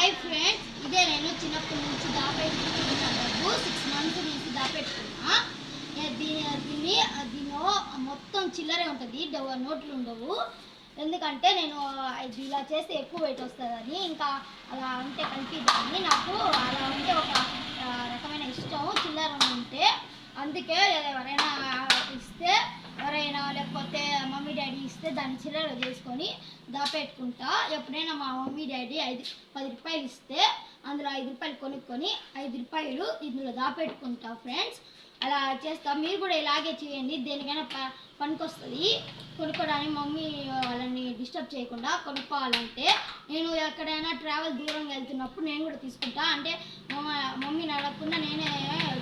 Hi friends, ఇదే నేను చిన్నప్పటి నుంచి దాపెట్టుకున్న డబ్బు 6 మంత్స్ నుంచి దాపెట్టుకున్నా. దీనిలో మొత్తం చిల్లరే ఉంటుంది, నోట్లు ఉండవు. ఎందుకంటే నేను ఇది ఇలా చేస్తే ఎక్కువ వెయిట్ వస్తుందని, ఇంకా అలా ఉంటే కనిపిద్దని నాకు అలా ఉంటే ఒక రకమైన ఇష్టం చిల్లర ఉంటే. అందుకే ఎవరైనా ఇస్తే, ఎవరైనా లేకపోతే మమ్మీ డాడీ ఇస్తే దాన్ని చిల్లర చేసుకొని దాపెట్టుకుంటా. ఎప్పుడైనా మా మమ్మీ డాడీ 10 రూపాయలు ఇస్తే అందులో 5 రూపాయలు కొనుక్కొని 5 రూపాయలు ఇందులో దాపెట్టుకుంటా ఫ్రెండ్స్. అలా చేస్తా, మీరు కూడా ఇలాగే చేయండి. దేనికైనా పనికొస్తుంది. కొనుక్కోవడానికి మమ్మీ వాళ్ళని డిస్టర్బ్ చేయకుండా కొనుక్కోవాలంటే నేను ఎక్కడైనా ట్రావెల్ దూరంగా వెళ్తున్నప్పుడు నేను కూడా తీసుకుంటా. అంటే మమ్మీని అడగకుండా నేనే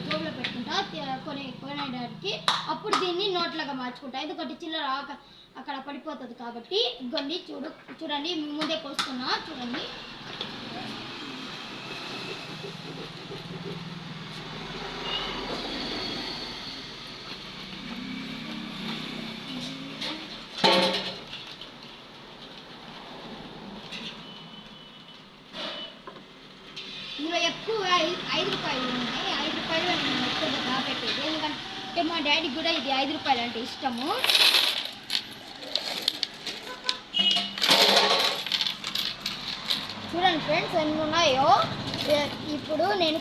జోబులో పెట్టుకుంటా కొనేడానికి. అప్పుడు దీన్ని నోట్లుగా మార్చుకుంటా. ఎందుకంటే చిల్లర అక్కడ పడిపోతుంది కాబట్టి. ఇగోండి చూడండి, ముందే కోసుకున్నా చూడండి. ఇందులో ఎక్కువ 5 రూపాయలు ఉన్నాయి. 5 రూపాయలు నేను ఎక్కువగా దాపెట్టేది, ఎందుకంటే మా డాడీకి కూడా ఇది 5 రూపాయలు అంటే ఇష్టము. చూడండి ఫ్రెండ్స్ ఎన్ని ఉన్నాయో. ఇప్పుడు నేను